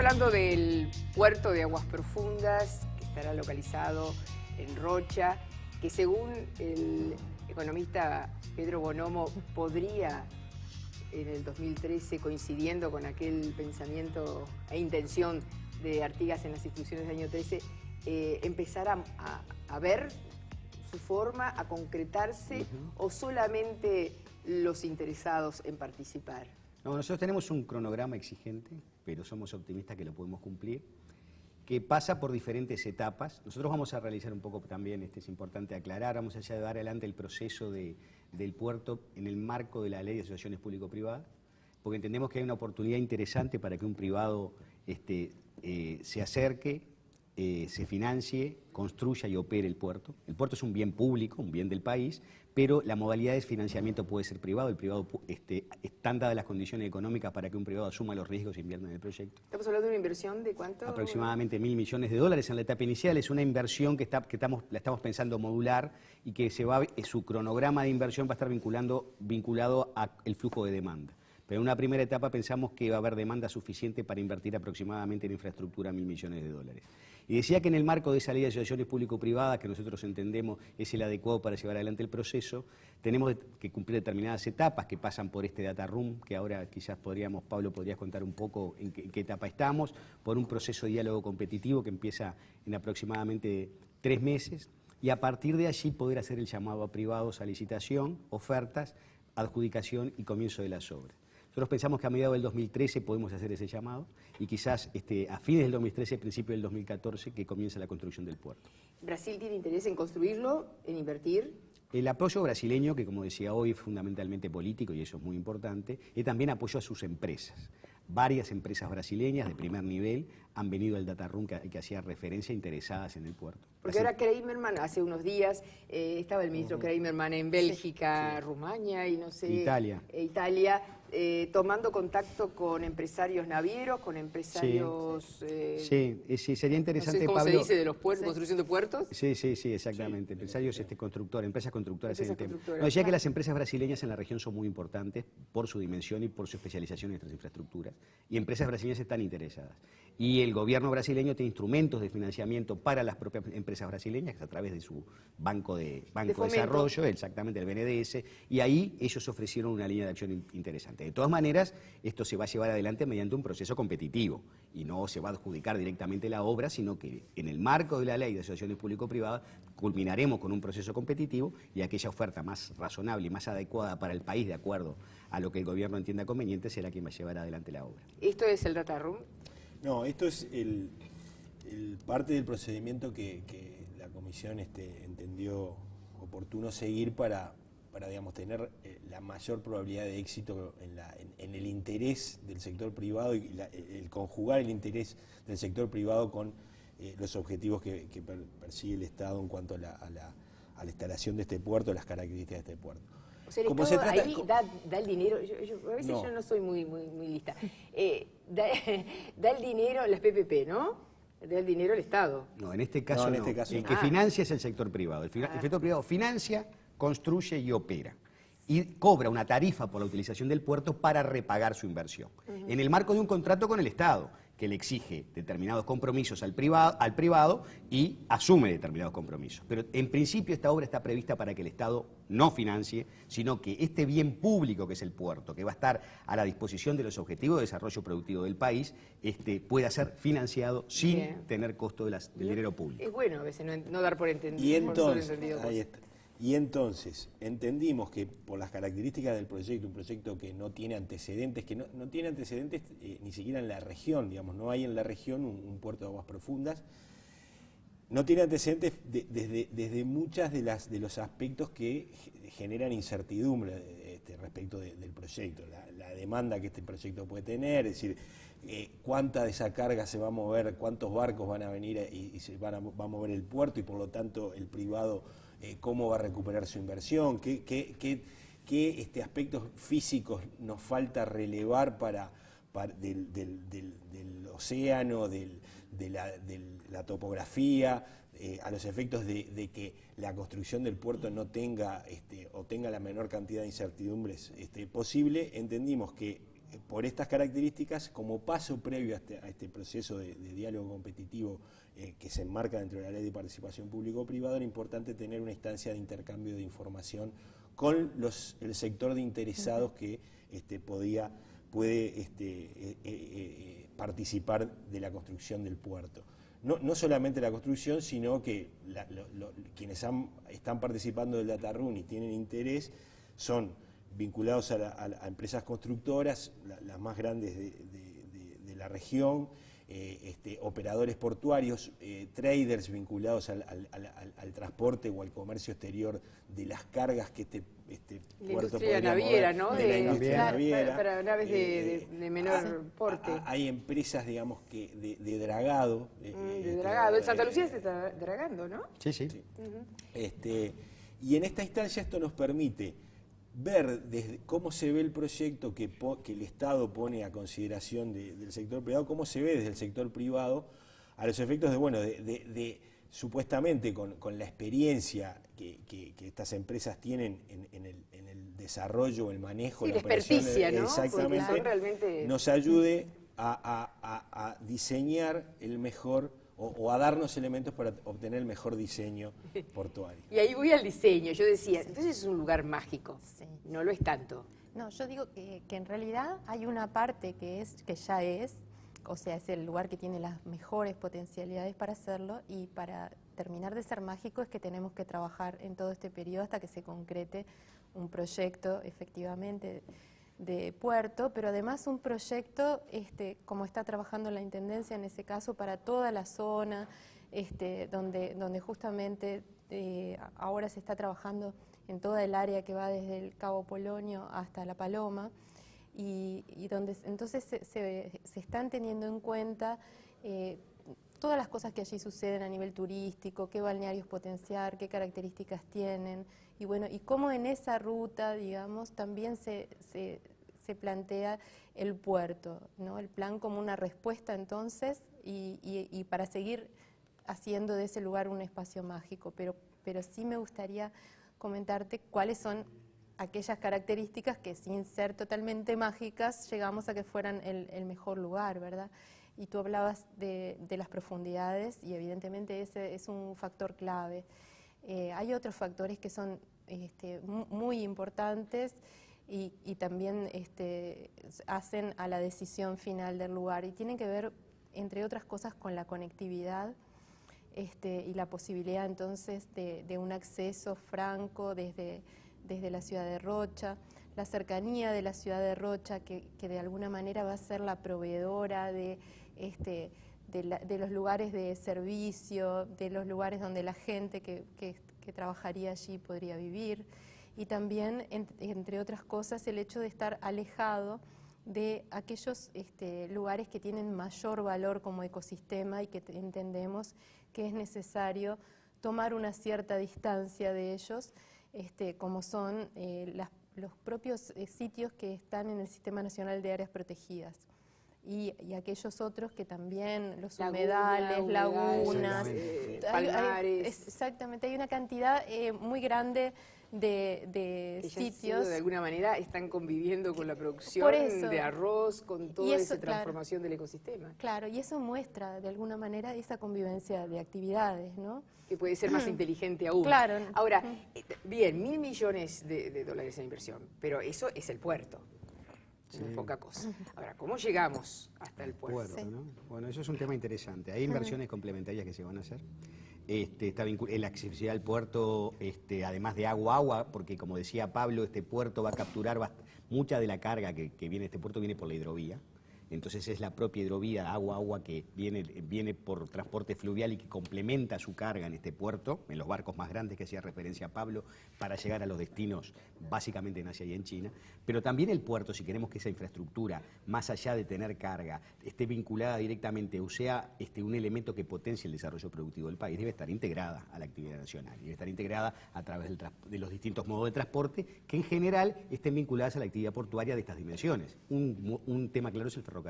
hablando del puerto de aguas profundas, que estará localizado en Rocha, que según el economista Pedro Bonomo podría en el 2013, coincidiendo con aquel pensamiento e intención de Artigas en las instituciones del año 13, empezar a ver su forma, a concretarse, o solamente los interesados en participar. No, nosotros tenemos un cronograma exigente, pero somos optimistas que lo podemos cumplir, que pasa por diferentes etapas. Nosotros vamos a realizar un poco también, es importante aclarar, vamos a llevar adelante el proceso del puerto en el marco de la Ley de Asociaciones Público-Privadas, porque entendemos que hay una oportunidad interesante para que un privado se acerque, se financie, construya y opere el puerto. El puerto es un bien público, un bien del país, pero la modalidad de financiamiento puede ser privado. El privado están dadas las condiciones económicas para que un privado asuma los riesgos e invierta en el proyecto. ¿Estamos hablando de una inversión de cuánto? Aproximadamente 1.000 millones de dólares en la etapa inicial. Es una inversión que la estamos pensando modular y que su cronograma de inversión va a estar vinculado al flujo de demanda. Pero en una primera etapa pensamos que va a haber demanda suficiente para invertir aproximadamente en infraestructura 1.000 millones de dólares. Y decía que en el marco de esa ley de asociaciones público-privadas, que nosotros entendemos es el adecuado para llevar adelante el proceso, tenemos que cumplir determinadas etapas que pasan por este data room, que ahora quizás Pablo, podrías contar un poco en qué etapa estamos, por un proceso de diálogo competitivo que empieza en aproximadamente 3 meses, y a partir de allí poder hacer el llamado a privados a licitación, ofertas, adjudicación y comienzo de las obras. Nosotros pensamos que a mediados del 2013 podemos hacer ese llamado y quizás a fines del 2013, principio del 2014, que comience la construcción del puerto. ¿Brasil tiene interés en construirlo, en invertir? El apoyo brasileño, que como decía hoy es fundamentalmente político y eso es muy importante, es también apoyo a sus empresas. Varias empresas brasileñas de primer nivel han venido al data room que hacía referencia, interesadas en el puerto. Porque ahora Kramerman, hace unos días, estaba el ministro Kramerman en Bélgica, sí. Rumania y no sé... Italia. Tomando contacto con empresarios navieros, con empresarios... Sí, sería interesante, no sé, ¿cómo Pablo, se dice de los puertos, construcción de puertos? Sí, exactamente. Sí, empresarios constructores, empresas constructoras en el tema. Constructoras. No, decía que las empresas brasileñas en la región son muy importantes por su dimensión y por su especialización en nuestras infraestructuras. Y empresas brasileñas están interesadas. Y el gobierno brasileño tiene instrumentos de financiamiento para las propias empresas brasileñas, a través de su banco de desarrollo, exactamente, el BNDES, y ahí ellos ofrecieron una línea de acción interesante. De todas maneras, esto se va a llevar adelante mediante un proceso competitivo y no se va a adjudicar directamente la obra, sino que en el marco de la ley de asociaciones público-privadas culminaremos con un proceso competitivo y aquella oferta más razonable y más adecuada para el país, de acuerdo a lo que el gobierno entienda conveniente, será quien va a llevar adelante la obra. ¿Esto es el data room? No, esto es parte del procedimiento que la comisión entendió oportuno seguir para digamos, tener la mayor probabilidad de éxito en el interés del sector privado y el conjugar el interés del sector privado con los objetivos que persigue el Estado en cuanto a la instalación de este puerto, las características de este puerto. O sea, el Estado ahí da el dinero, a veces yo no soy muy lista, da el dinero, las PPP, ¿no? Da el dinero el Estado. No, en este caso no. El que financia es el sector privado. El sector privado financia, construye y opera. Y cobra una tarifa por la utilización del puerto para repagar su inversión. En el marco de un contrato con el Estado, que le exige determinados compromisos al privado y asume determinados compromisos. Pero en principio esta obra está prevista para que el Estado no financie, sino que este bien público que es el puerto, que va a estar a la disposición de los objetivos de desarrollo productivo del país, pueda ser financiado sin tener costo del dinero público. Es bueno a veces no dar por entendido. Y entonces, ahí está. Y entonces, entendimos que por las características del proyecto, un proyecto que no tiene antecedentes, no tiene antecedentes ni siquiera en la región, digamos, no hay en la región un puerto de aguas profundas, no tiene antecedentes desde muchas de los aspectos que generan incertidumbre respecto del proyecto, la demanda que este proyecto puede tener, es decir, cuánta de esa carga se va a mover, cuántos barcos van a venir y va a mover el puerto y por lo tanto el privado cómo va a recuperar su inversión, qué aspectos físicos nos falta relevar del océano, de la topografía, a los efectos de que la construcción del puerto no tenga o tenga la menor cantidad de incertidumbres posible. Entendimos que por estas características, como paso previo a este proceso de diálogo competitivo que se enmarca dentro de la Ley de Participación Público-Privada, era importante tener una instancia de intercambio de información con el sector de interesados que puede participar de la construcción del puerto. No solamente la construcción, sino que quienes están participando del data room y tienen interés son vinculados a empresas constructoras, las más grandes de la región, operadores portuarios, traders vinculados al transporte o al comercio exterior de las cargas que este puerto podría naviera, mover, ¿no? de la industria naviera. Para naves de menor porte. Hay empresas, digamos, de dragado. De dragado. En Santa Lucía se está dragando, ¿no? Sí, sí. Y en esta instancia esto nos permite ver desde cómo se ve el proyecto que el Estado pone a consideración del sector privado, cómo se ve desde el sector privado, a los efectos de supuestamente con la experiencia que estas empresas tienen en el desarrollo, el manejo, sí, la operación, experticia, ¿no? exactamente, realmente... nos ayude a diseñar el mejor o a darnos elementos para obtener el mejor diseño portuario. Y ahí voy al diseño. Yo decía, entonces es un lugar mágico. Sí. No lo es tanto. No, yo digo que en realidad hay una parte que ya es, o sea, es el lugar que tiene las mejores potencialidades para hacerlo, y para terminar de ser mágico es que tenemos que trabajar en todo este periodo hasta que se concrete un proyecto efectivamente de puerto, pero además un proyecto, como está trabajando la Intendencia en ese caso, para toda la zona, donde justamente ahora se está trabajando en toda el área que va desde el Cabo Polonio hasta La Paloma, y donde entonces se están teniendo en cuenta todas las cosas que allí suceden a nivel turístico, qué balnearios potenciar, qué características tienen, y bueno, y cómo en esa ruta, digamos, también se plantea el puerto, ¿no? El plan como una respuesta entonces, y para seguir haciendo de ese lugar un espacio mágico, pero sí me gustaría comentarte cuáles son aquellas características que, sin ser totalmente mágicas, llegamos a que fueran el mejor lugar, ¿verdad? Y tú hablabas de las profundidades, y evidentemente ese es un factor clave. Hay otros factores que son muy importantes y también hacen a la decisión final del lugar, y tienen que ver, entre otras cosas, con la conectividad y la posibilidad entonces de un acceso franco desde la ciudad de Rocha, la cercanía de la ciudad de Rocha, que de alguna manera va a ser la proveedora de los lugares de servicio, de los lugares donde la gente que trabajaría allí podría vivir, y también, entre otras cosas, el hecho de estar alejado de aquellos lugares que tienen mayor valor como ecosistema y que entendemos que es necesario tomar una cierta distancia de ellos, como son los propios sitios que están en el Sistema Nacional de Áreas Protegidas. Y aquellos otros que también, los humedales, lagunas, palmares. Exactamente, hay una cantidad muy grande de que sitios. De alguna manera están conviviendo con la producción Por eso, de arroz, con toda y esa eso, transformación del ecosistema. Claro, y eso muestra de alguna manera esa convivencia de actividades, ¿no? Que puede ser más inteligente aún. Claro. Ahora, bien, $1.000 millones de dólares en inversión, pero eso es el puerto. No es poca cosa. Ahora, ¿cómo llegamos hasta el puerto? Puerto, ¿no? Bueno, eso es un tema interesante. Hay inversiones complementarias que se van a hacer. Está la accesibilidad al puerto, además de agua, porque como decía Pablo, este puerto va a capturar mucha de la carga que viene, este puerto viene por la hidrovía. Entonces es la propia hidrovía, agua que viene por transporte fluvial y que complementa su carga en este puerto, en los barcos más grandes que hacía referencia a Pablo, para llegar a los destinos básicamente en Asia y en China. Pero también el puerto, si queremos que esa infraestructura, más allá de tener carga, esté vinculada directamente, o sea, un elemento que potencie el desarrollo productivo del país, debe estar integrada a la actividad nacional, debe estar integrada a través de los distintos modos de transporte, que en general estén vinculadas a la actividad portuaria de estas dimensiones. Un tema claro es el ferrocarril.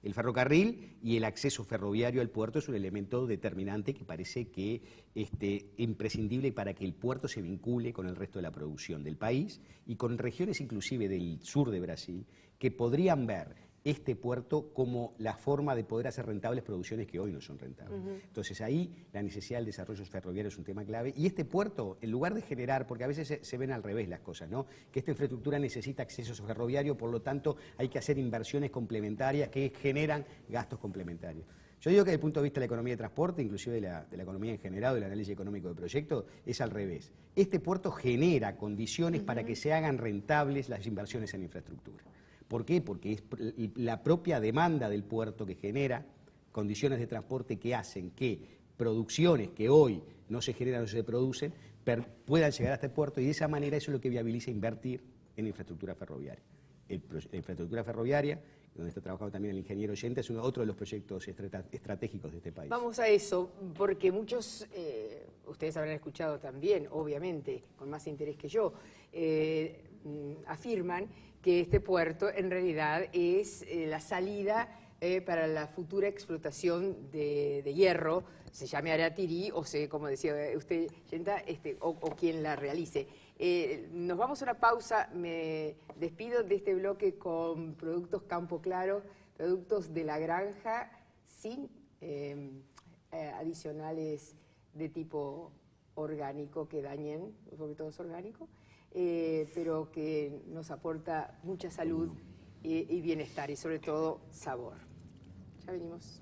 El ferrocarril y el acceso ferroviario al puerto es un elemento determinante que parece que imprescindible para que el puerto se vincule con el resto de la producción del país y con regiones inclusive del sur de Brasil que podrían ver este puerto como la forma de poder hacer rentables producciones que hoy no son rentables. Entonces ahí la necesidad del desarrollo ferroviario es un tema clave y este puerto, en lugar de generar, porque a veces se ven al revés las cosas, ¿no? Que esta infraestructura necesita acceso ferroviario, por lo tanto hay que hacer inversiones complementarias que generan gastos complementarios. Yo digo que desde el punto de vista de la economía de transporte, inclusive de la economía en general, del análisis económico de proyectos, es al revés. Este puerto genera condiciones para que se hagan rentables las inversiones en infraestructura. ¿Por qué? Porque es la propia demanda del puerto que genera condiciones de transporte que hacen que producciones que hoy no se generan o se producen puedan llegar hasta el puerto y de esa manera eso es lo que viabiliza invertir en infraestructura ferroviaria. La infraestructura ferroviaria, donde está trabajando también el ingeniero Oyente, es otro de los proyectos estratégicos de este país. Vamos a eso, porque muchos, ustedes habrán escuchado también, obviamente, con más interés que yo, afirman que este puerto en realidad es la salida para la futura explotación de hierro, se llame Aratirí o como decía usted, Yenta, o quien la realice. Nos vamos a una pausa, me despido de este bloque con productos Campo Claro, productos de la granja sin adicionales de tipo orgánico que dañen, porque todo es orgánico, pero que nos aporta mucha salud y bienestar y sobre todo sabor. Ya venimos.